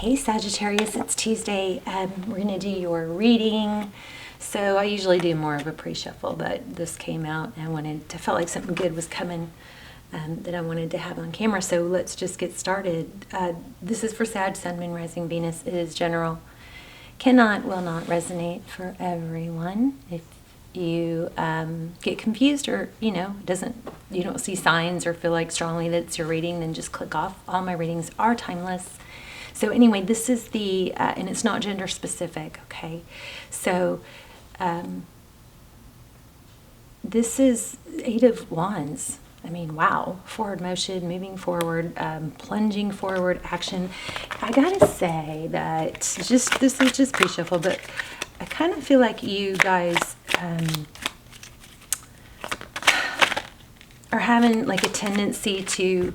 Hey Sagittarius, it's Tuesday. We're going to do your reading. So I usually do more of a pre-shuffle, but this came out and I felt like something good was coming that I wanted to have on camera. So let's just get started. This is for Sag, Sun, Moon, Rising, Venus. It is general. Will not resonate for everyone. If you get confused or, you don't see signs or feel like strongly that it's your reading, then just click off. All my readings are timeless. So anyway, this is the, and it's not gender specific, okay? So this is 8 of Wands. I mean, wow. Forward motion, moving forward, plunging forward, action. I gotta say that this is just pre-shuffle, but I kind of feel like you guys are having like a tendency to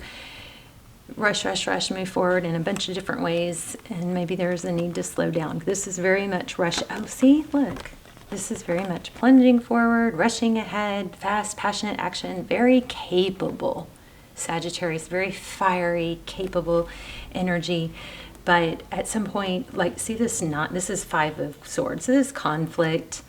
rush, move forward in a bunch of different ways, and maybe there's a need to slow down. This is very much rush. Oh, see, look. This is very much plunging forward, rushing ahead, fast, passionate action, very capable. Sagittarius, very fiery, capable energy. But at some point, like, see this knot? This is 5 of Swords. So this is conflict.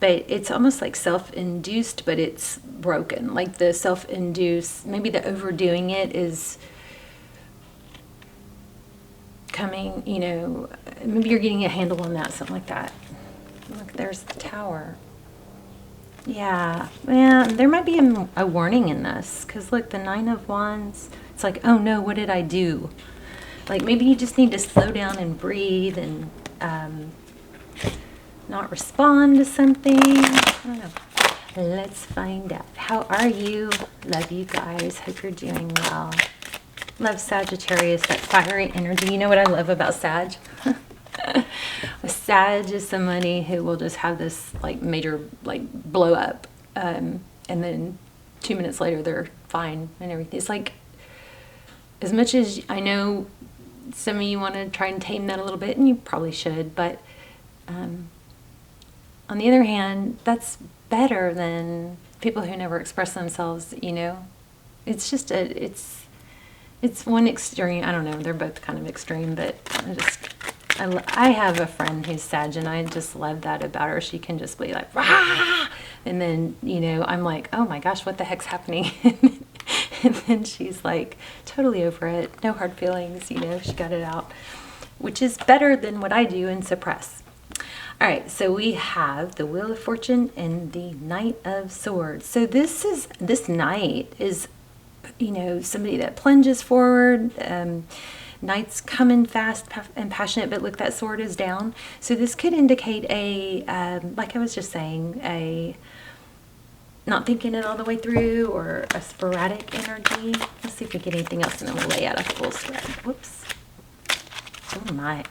But it's almost like self-induced, but it's broken. Like the self-induced, maybe the overdoing it is coming, maybe you're getting a handle on that, something like that. Look, there's the Tower. Yeah, there might be a warning in this, because look, the 9 of Wands, it's like, oh no, what did I do? Like maybe you just need to slow down and breathe and not respond to something. I don't know. Let's find out. How are you? Love you guys. Hope you're doing well. Love Sagittarius, that fiery energy. You know what I love about Sag? Sag is somebody who will just have this like major blow up, and then 2 minutes later they're fine and everything. It's like, as much as I know some of you want to try and tame that a little bit, and you probably should, but on the other hand, that's better than people who never express themselves, It's just it's one extreme. I don't know, they're both kind of extreme, but I have a friend who's Sag, and I just love that about her. She can just be like, rah! And then, I'm like, oh my gosh, what the heck's happening? And then she's like, totally over it, no hard feelings, she got it out, which is better than what I do and suppress. All right, so we have the Wheel of Fortune and the Knight of Swords. So this knight is, somebody that plunges forward. Knight's coming fast and passionate, but look, that sword is down. So this could indicate like I was just saying, a not thinking it all the way through, or a sporadic energy. Let's see if we get anything else, and then we'll lay out a full spread. Whoops. Oh my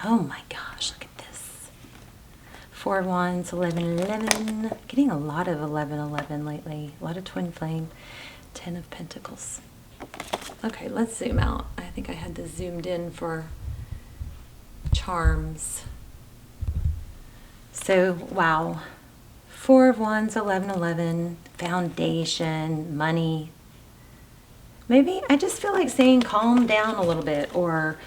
gosh, look at this. 4 of Wands, 11. Getting a lot of 11 lately. A lot of twin flame. 10 of Pentacles. Okay, let's zoom out. I think I had this zoomed in for charms. So, wow. 4 of Wands, 11. Foundation, money. Maybe I just feel like saying calm down a little bit, or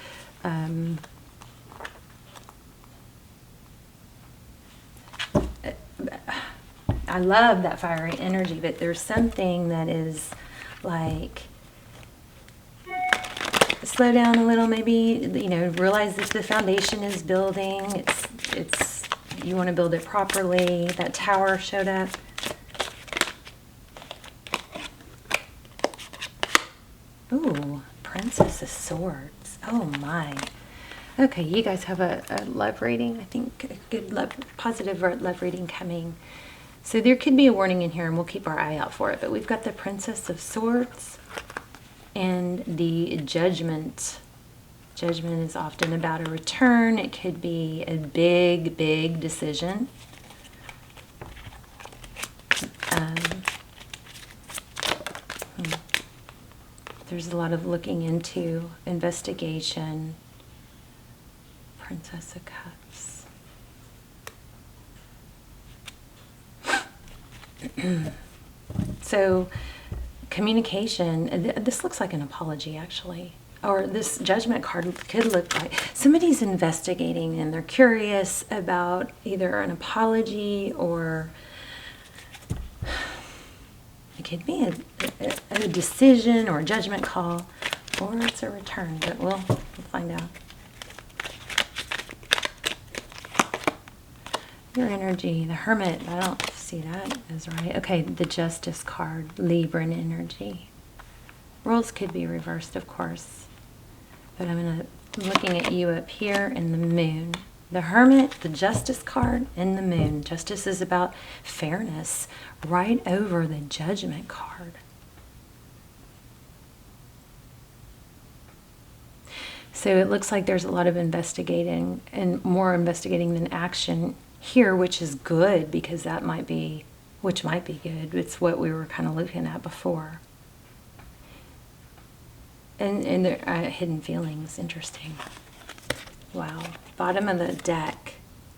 I love that fiery energy, but there's something that is like, slow down a little, maybe, realize that the foundation is building. It's you want to build it properly. That Tower showed up. Ooh, Princess of Swords. Oh my. Okay, you guys have a love reading. I think a good positive love reading coming. So there could be a warning in here, and we'll keep our eye out for it. But we've got the Princess of Swords and the Judgment. Judgment is often about a return. It could be a big decision. There's a lot of looking into, investigation. Princess of Cups. So communication, this looks like an apology actually. or this Judgment card could look like somebody's investigating and they're curious about either an apology, or it could be a decision or a judgment call, or it's a return, but we'll find out. Your energy, the Hermit, I don't see that as right. Okay, the Justice card, Libran energy. Roles could be reversed, of course. But I'm looking at you up here in the Moon. The Hermit, the Justice card, and the Moon. Justice is about fairness, right over the Judgment card. So it looks like there's a lot of investigating, and more investigating than action here, which is good, because that might be, which might be good. It's what we were kind of looking at before. And there, hidden feelings, interesting. Wow. Bottom of the deck,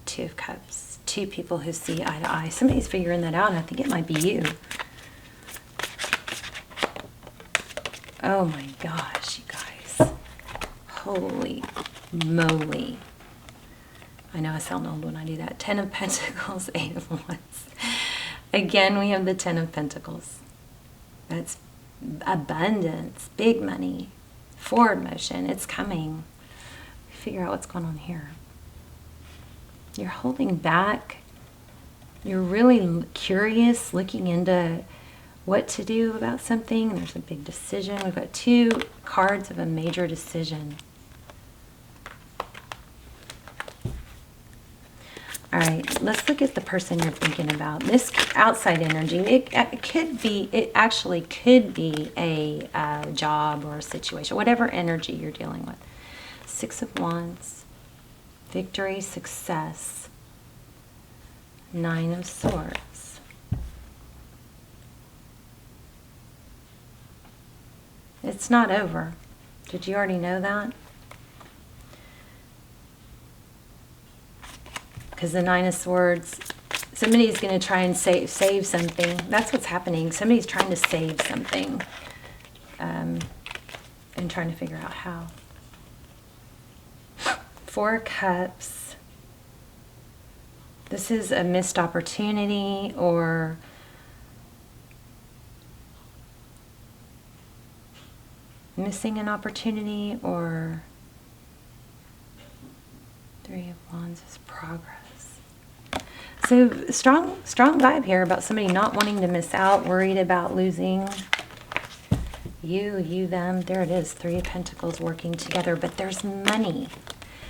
Two of Cups. Two people who see eye to eye. Somebody's figuring that out, and I think it might be you. Oh my gosh, you guys. Holy moly. I know I sound old when I do that. 10 of Pentacles, 8 of Wands. Again, we have the 10 of Pentacles. That's abundance, big money, forward motion. It's coming. Figure out what's going on here. You're holding back. You're really curious, looking into what to do about something. There's a big decision. We've got 2 cards of a major decision. All right, let's look at the person you're thinking about. This outside energy, it actually could be a job or a situation, whatever energy you're dealing with. 6 of Wands, victory, success, 9 of Swords. It's not over. Did you already know that? Because the 9 of Swords, somebody's going to try and save something. That's what's happening. Somebody's trying to save something, and trying to figure out how. 4 of Cups. This is a missed opportunity, or missing an opportunity, or 3 of Wands is progress. So strong vibe here about somebody not wanting to miss out, worried about losing. You, them. There it is. 3 of Pentacles working together, but there's money.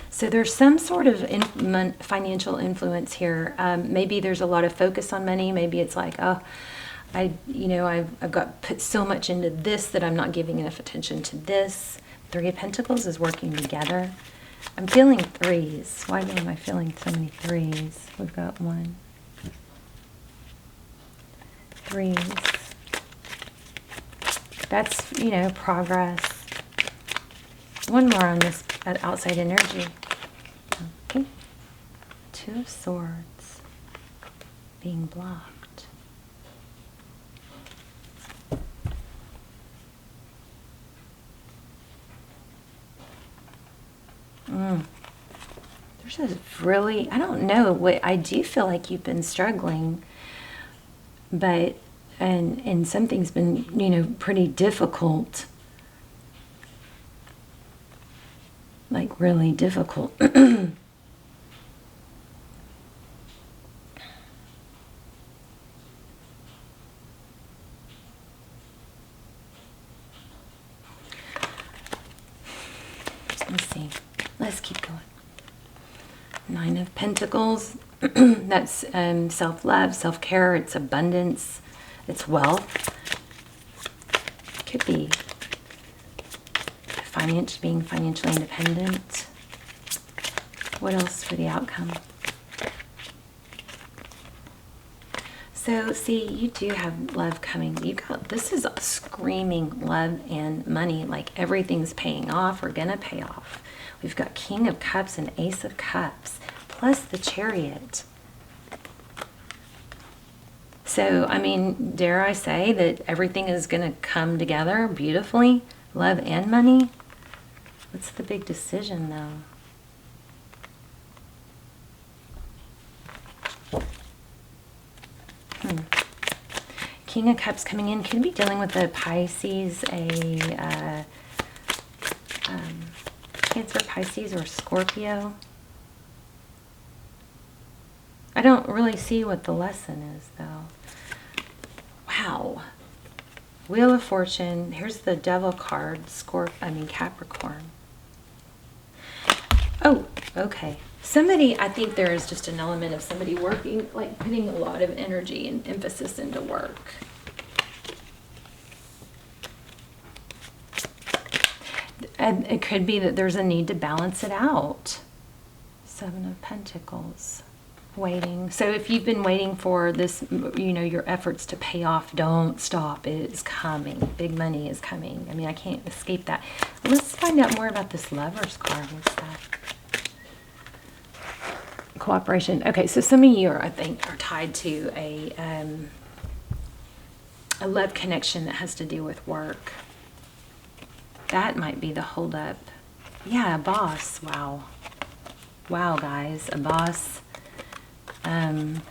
So there's some sort of financial influence here. Maybe there's a lot of focus on money. Maybe it's like, oh, I've got put so much into this that I'm not giving enough attention to this. 3 of Pentacles is working together. I'm feeling 3s. Why am I feeling so many 3s? We've got 1. 3s. That's, progress. One more on this outside energy. Okay. 2 of Swords. Being blocked. There's a really, I don't know, I do feel like you've been struggling, but, and something's been, pretty difficult. Like really difficult. Let me see. Let's keep going. 9 of Pentacles. That's self-love, self-care. It's abundance. It's wealth. Could be being financially independent. What else for the outcome? So, see, you do have love coming. This is screaming love and money, like everything's paying off or gonna pay off. We've got King of Cups and Ace of Cups, plus the Chariot. So, I mean, dare I say that everything is gonna come together beautifully, love and money? What's the big decision, though? King of Cups coming in. Could be dealing with a Pisces, a Cancer, Pisces, or Scorpio. I don't really see what the lesson is, though. Wow. Wheel of Fortune. Here's the Devil card. Capricorn. Oh, okay. Somebody, I think there is just an element of somebody working, like putting a lot of energy and emphasis into work. And it could be that there's a need to balance it out. 7 of Pentacles. Waiting. So if you've been waiting for this, you know, your efforts to pay off, don't stop. It is coming. Big money is coming. I mean, I can't escape that. Let's find out more about this Lover's card. What's that? Cooperation. Okay, so some of you are, I think, are tied to a love connection that has to do with work. That might be the holdup. Yeah, a boss. Wow. Wow, guys, a boss. Eight of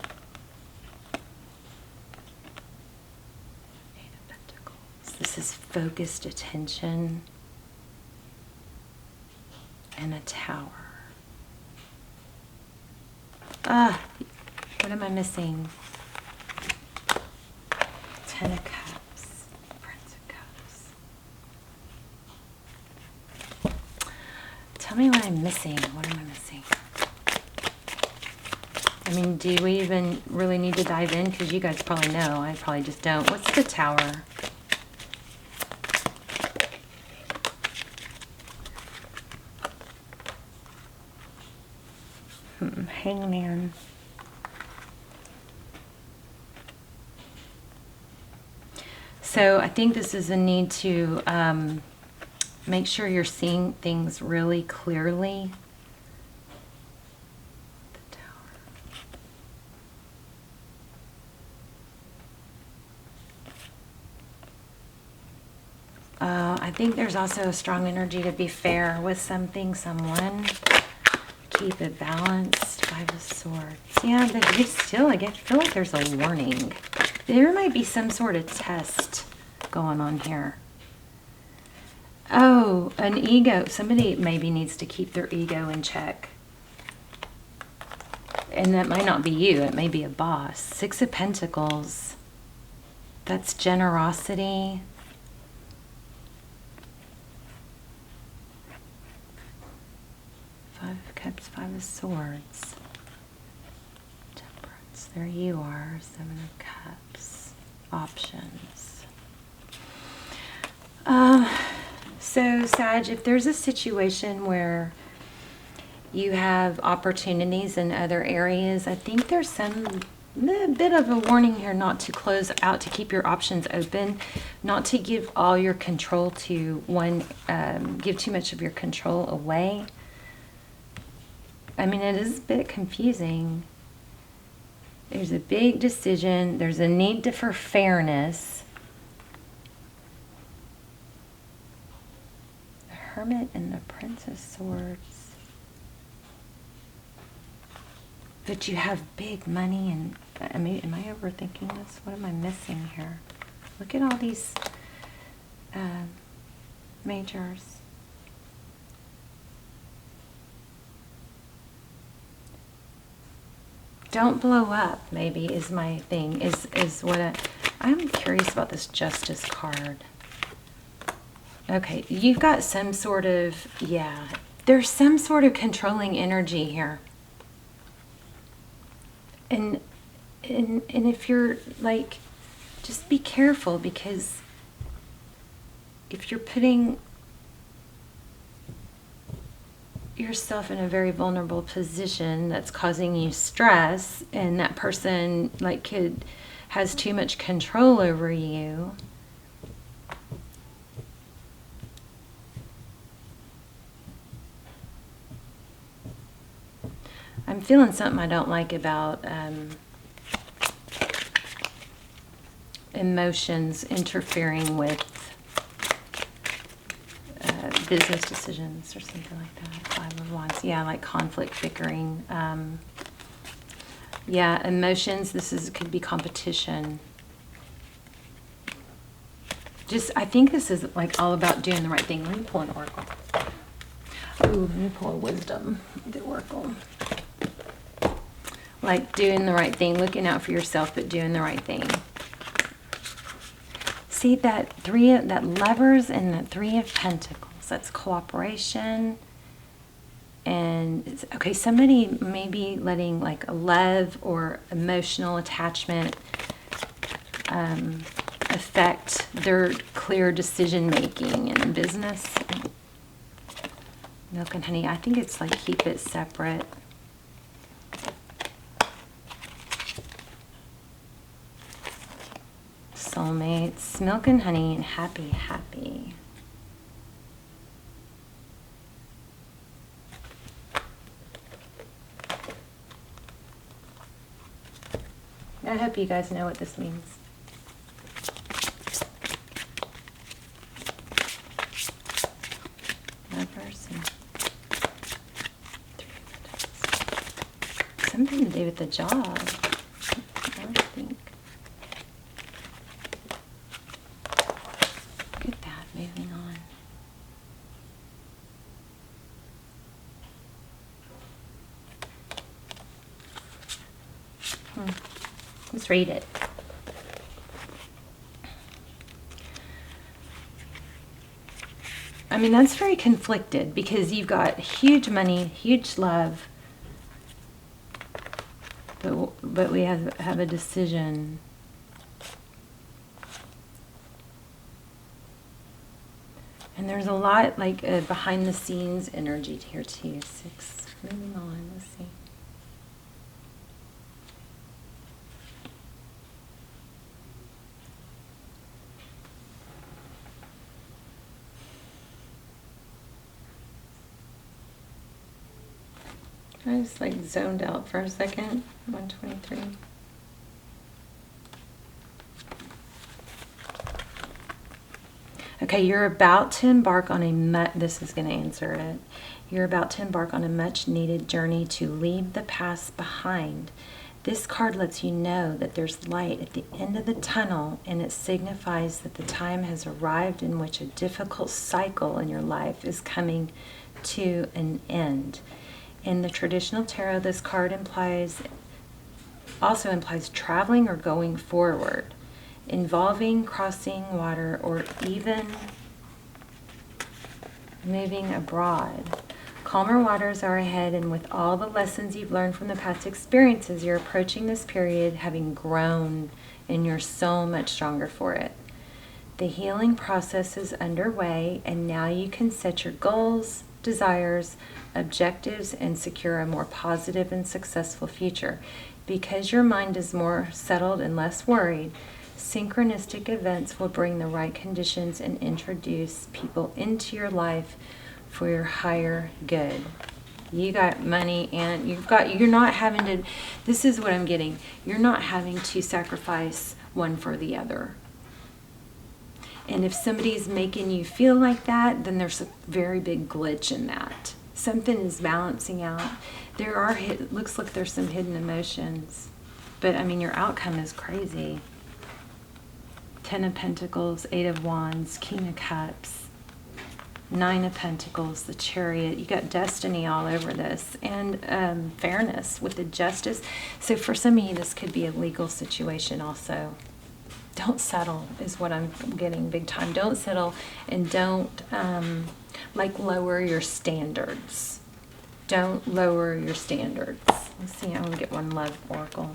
Pentacles. This is focused attention. And a Tower. What am I missing? 10 of Cups. Prince of Cups. Tell me what I'm missing. What am I missing? I mean, do we even really need to dive in? Because you guys probably know. I probably just don't. What's the Tower? Hangman. So I think this is a need to make sure you're seeing things really clearly. The Tower. I think there's also a strong energy to be fair with something, someone. Keep it balanced. 5 of Swords. Yeah, but still, I feel like there's a warning. There might be some sort of test going on here. Oh, an ego. Somebody maybe needs to keep their ego in check. And that might not be you. It may be a boss. 6 of Pentacles. That's generosity. Five of Cups, 5 of Swords. Temperance. There you are. 7 of Cups. Options. So, Sag, if there's a situation where you have opportunities in other areas, I think there's some bit of a warning here not to close out, to keep your options open, not to give all your control to one, give too much of your control away. I mean, it is a bit confusing. There's a big decision. There's a need for fairness. The Hermit and the Prince of Swords. But you have big money and, I mean, am I overthinking this? What am I missing here? Look at all these majors. Don't blow up, maybe, is my thing, is what I'm curious about this Justice card. Okay, you've got some sort of, yeah, there's some sort of controlling energy here. And if you're, like, just be careful, because if you're putting yourself in a very vulnerable position that's causing you stress, and that person like has too much control over you, I'm feeling something I don't like about emotions interfering with business decisions or something like that. Five of Wands. Yeah, like conflict, bickering. Yeah, emotions. Could be competition. I think this is like all about doing the right thing. Let me pull an oracle. Ooh, let me pull a wisdom, the oracle. Like doing the right thing, looking out for yourself, but doing the right thing. See that Lovers and the Three of Pentacles. That's cooperation. And okay, somebody may be letting like a love or emotional attachment affect their clear decision making in business. Milk and honey. I think it's like keep it separate. Soulmates, milk and honey, and happy, happy. I hope you guys know what this means. Lovers and something to do with the job, I think. Look at that, moving on. Let's read it. I mean, that's very conflicted because you've got huge money, huge love, but we have a decision. And there's a lot like behind the scenes energy here too. 6, moving on, let's see. I just like zoned out for a second. 123. Okay, you're about to embark on this is going to answer it. You're about to embark on a much needed journey to leave the past behind. This card lets you know that there's light at the end of the tunnel, and it signifies that the time has arrived in which a difficult cycle in your life is coming to an end. In the traditional tarot, this card also implies traveling or going forward, involving crossing water or even moving abroad. Calmer waters are ahead, and with all the lessons you've learned from the past experiences, you're approaching this period having grown, and you're so much stronger for it. The healing process is underway, and now you can set your goals, desires, objectives, and secure a more positive and successful future. Because your mind is more settled and less worried, synchronistic events will bring the right conditions and introduce people into your life for your higher good. You got money, and you're not having to, this is what I'm getting, you're not having to sacrifice one for the other. And if somebody's making you feel like that, then there's a very big glitch in that. Something is balancing out. Looks like there's some hidden emotions. But I mean, your outcome is crazy. 10 of Pentacles, 8 of Wands, King of Cups, 9 of Pentacles, the Chariot. You got destiny all over this. And fairness with the justice. So for some of you, this could be a legal situation also. Don't settle is what I'm getting big time. Don't settle, and don't like lower your standards. Don't lower your standards. Let's see, I'm gonna get one love oracle.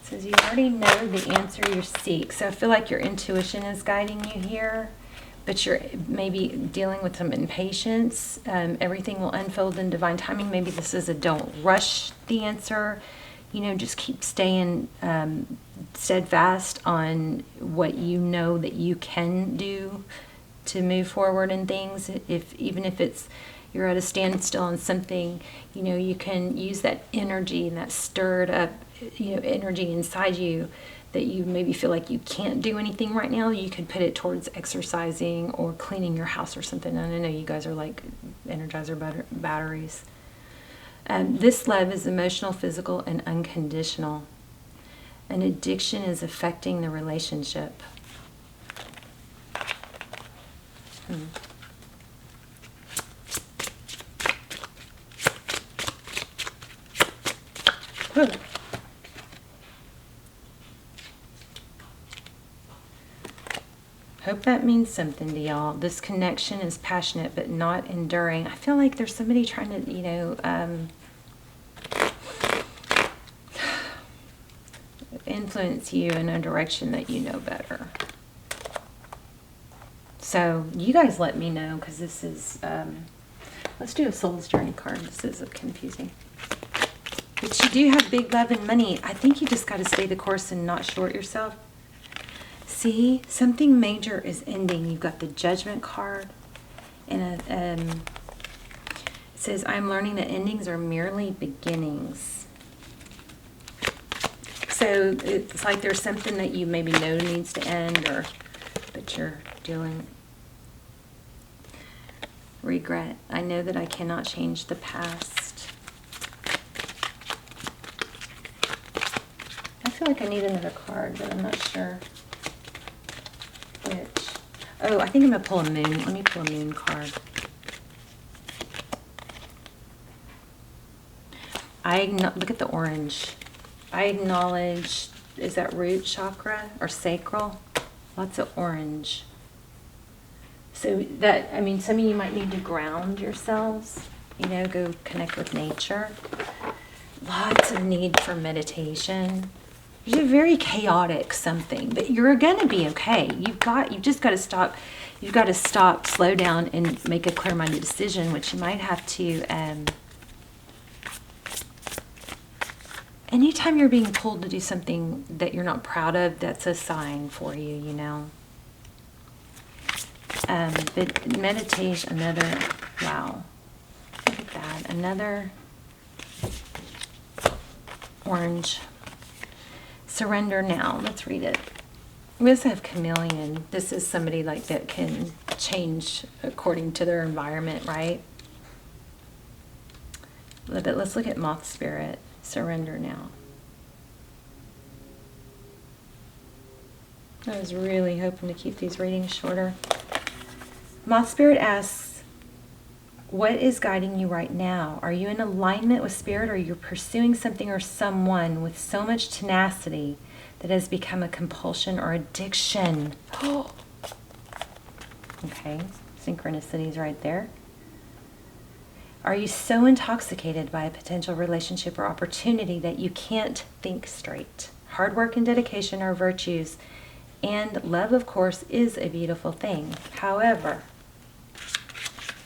Says you already know the answer you seek. So I feel like your intuition is guiding you here, but you're maybe dealing with some impatience. Everything will unfold in divine timing. Maybe this is a don't rush the answer. You know, just keep staying steadfast on what you know that you can do to move forward in things. Even if it's you're at a standstill on something, you know, you can use that energy and that stirred up, you know, energy inside you that you maybe feel like you can't do anything right now. You could put it towards exercising or cleaning your house or something. And I know you guys are like Energizer batteries. This love is emotional, physical, and unconditional. An addiction is affecting the relationship. Hope that means something to y'all. This connection is passionate but not enduring. I feel like there's somebody trying to, you know, influence you in a direction that you know better. So you guys let me know, because this is, let's do a Soul's Journey card. This is confusing. But you do have big love and money. I think you just got to stay the course and not short yourself. See, something major is ending. You've got the Judgment card, and it says, I'm learning that endings are merely beginnings. So it's like there's something that you maybe know needs to end, or but you're dealing. Regret. I know that I cannot change the past. I feel like I need another card, but I'm not sure which. Oh, I think I'm going to pull a moon. Let me pull a moon card. Look at the orange. I acknowledge, is that root chakra or sacral? Lots of orange. So that, I mean, some of you might need to ground yourselves, you know, go connect with nature. Lots of need for meditation. There's a very chaotic something, but you're going to be okay. You've just got to stop. You've got to stop, slow down, and make a clear-minded decision, which you might have to. Anytime you're being pulled to do something that you're not proud of, that's a sign for you, you know. But meditation, wow, look at that, another orange. Surrender now. Let's read it. We also have chameleon. This is somebody like that can change according to their environment, right? But let's look at moth spirit. Surrender now. I was really hoping to keep these readings shorter. Moth Spirit asks, what is guiding you right now? Are you in alignment with Spirit, or you're pursuing something or someone with so much tenacity that has become a compulsion or addiction? Okay, synchronicities right there. Are you so intoxicated by a potential relationship or opportunity that you can't think straight? Hard work and dedication are virtues, and love, of course, is a beautiful thing. However,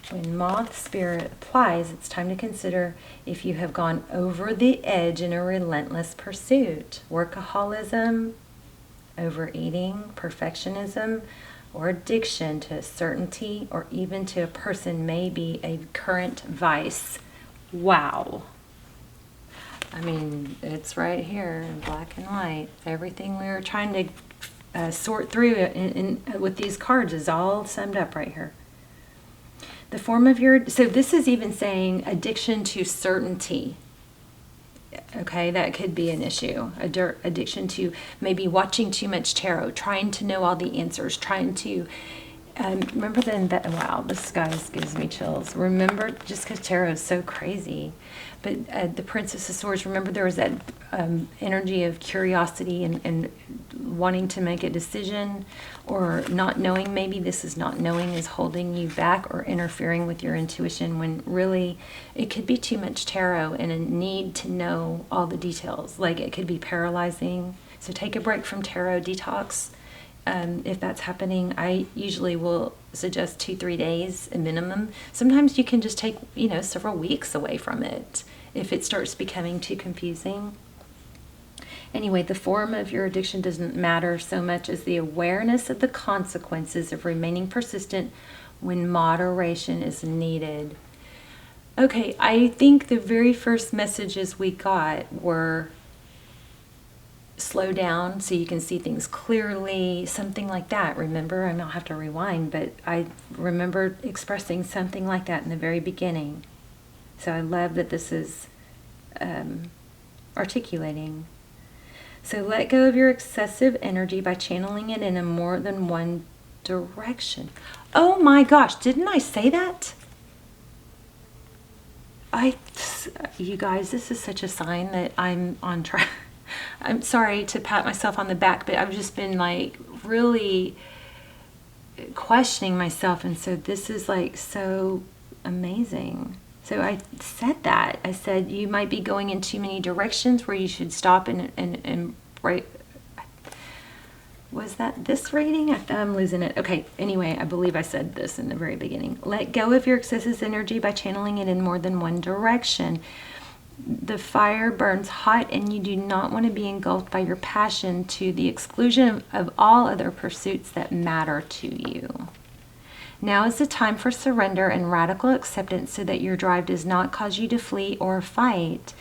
when Moth Spirit applies, it's time to consider if you have gone over the edge in a relentless pursuit. Workaholism, overeating, perfectionism, or addiction to certainty, or even to a person may be a current vice. Wow. I mean, it's right here in black and white. Everything we were trying to sort through with these cards is all summed up right here. The form of your, so this is even saying addiction to certainty. Okay, that could be an issue. Addiction to maybe watching too much tarot, trying to know all the answers, trying to remember then that, wow, this guys gives me chills. Remember, just because tarot is so crazy, but the Princess of Swords, remember there was that energy of curiosity and wanting to make a decision, or not knowing. Maybe this is not knowing is holding you back or interfering with your intuition, when really it could be too much tarot and a need to know all the details. Like it could be paralyzing. So take a break from tarot, detox. If that's happening, I usually will suggest 2-3 days a minimum. Sometimes you can just take, you know, several weeks away from it if it starts becoming too confusing. Anyway, the form of your addiction doesn't matter so much as the awareness of the consequences of remaining persistent when moderation is needed. Okay, I think the very first messages we got were slow down so you can see things clearly, something like that. Remember, I don't have to rewind, but I remember expressing something like that in the very beginning. So I love that this is articulating. So let go of your excessive energy by channeling it in a more than one direction. Oh my gosh, didn't I say that? You guys, this is such a sign that I'm on track. I'm sorry to pat myself on the back, but I've just been like really questioning myself, and so this is like so amazing. So I said that. I said you might be going in too many directions where you should stop and right. Was that this reading? I'm losing it. Okay, anyway, I believe I said this in the very beginning. Let go of your excessive energy by channeling it in more than one direction. The fire burns hot and you do not want to be engulfed by your passion to the exclusion of all other pursuits that matter to you. Now is the time for surrender and radical acceptance so that your drive does not cause you to flee or fight.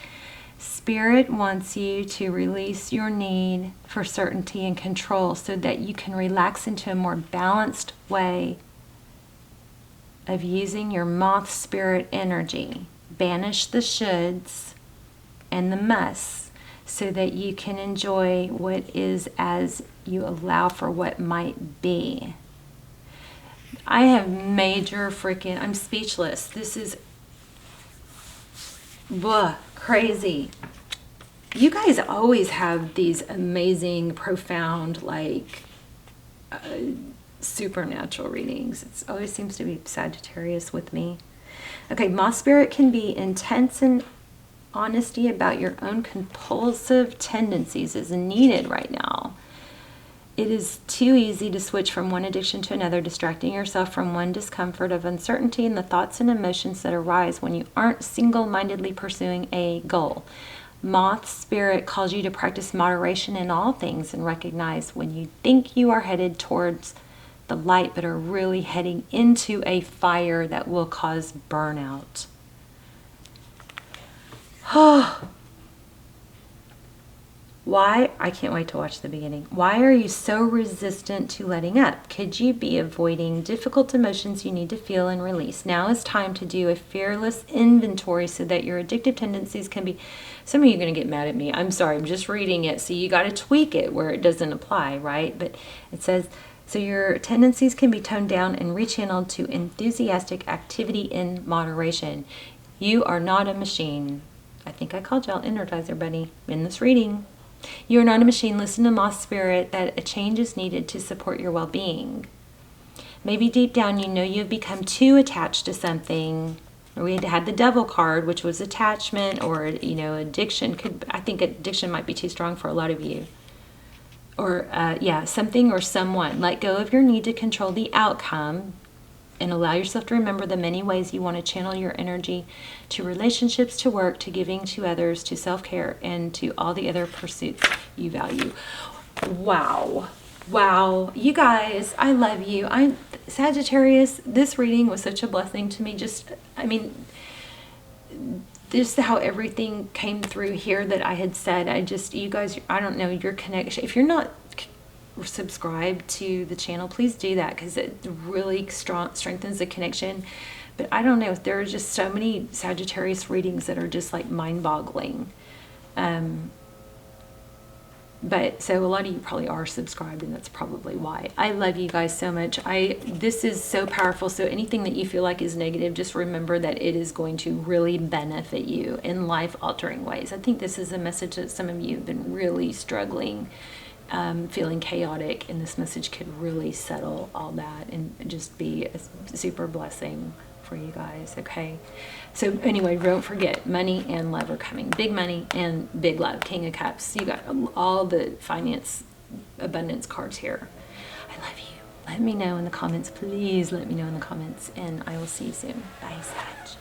Spirit wants you to release your need for certainty and control so that you can relax into a more balanced way of using your moth spirit energy. Banish the shoulds and the musts so that you can enjoy what is as you allow for what might be. I have major freaking, I'm speechless. This is crazy. You guys always have these amazing, profound, like supernatural readings. It always seems to be Sagittarius with me. Okay, moth spirit can be intense and honesty about your own compulsive tendencies is needed right now. It is too easy to switch from one addiction to another, distracting yourself from one discomfort of uncertainty and the thoughts and emotions that arise when you aren't single-mindedly pursuing a goal. Moth spirit calls you to practice moderation in all things and recognize when you think you are headed towards the light but are really heading into a fire that will cause burnout. Why? I can't wait to watch the beginning. Why are you so resistant to letting up? Could you be avoiding difficult emotions you need to feel and release? Now is time to do a fearless inventory so that your addictive tendencies can be... Some of you are going to get mad at me. I'm sorry, I'm just reading it. So you got to tweak it where it doesn't apply, right? But it says, so your tendencies can be toned down and rechanneled to enthusiastic activity in moderation. You are not a machine. I think I called y'all Energizer Bunny in this reading. You are not a machine. Listen to Moth Spirit that a change is needed to support your well-being. Maybe deep down you know you've become too attached to something. Or we had the Devil card, which was attachment, or addiction. I think addiction might be too strong for a lot of you. Or something or someone. Let go of your need to control the outcome and allow yourself to remember the many ways you want to channel your energy to relationships, to work, to giving to others, to self-care, and to all the other pursuits you value. Wow. Wow. You guys, I love you. Sagittarius, this reading was such a blessing to me. Just how everything came through here that I had said. You guys, I don't know, your connection. If you're not subscribe to the channel, please do that because it really strengthens the connection. But I don't know, there are just so many Sagittarius readings that are just like mind-boggling. But so a lot of you probably are subscribed, and that's probably why. I love you guys so much. This is so powerful. So anything that you feel like is negative, just remember that it is going to really benefit you in life-altering ways. I think this is a message that some of you have been really struggling, feeling chaotic, and this message could really settle all that and just be a super blessing for you guys. Okay, so anyway, don't forget, money and love are coming. Big money and big love. King of Cups. You got all the finance abundance cards here. I love you. Let me know in the comments, please. Let me know in the comments, and I will see you soon. Bye, Sag.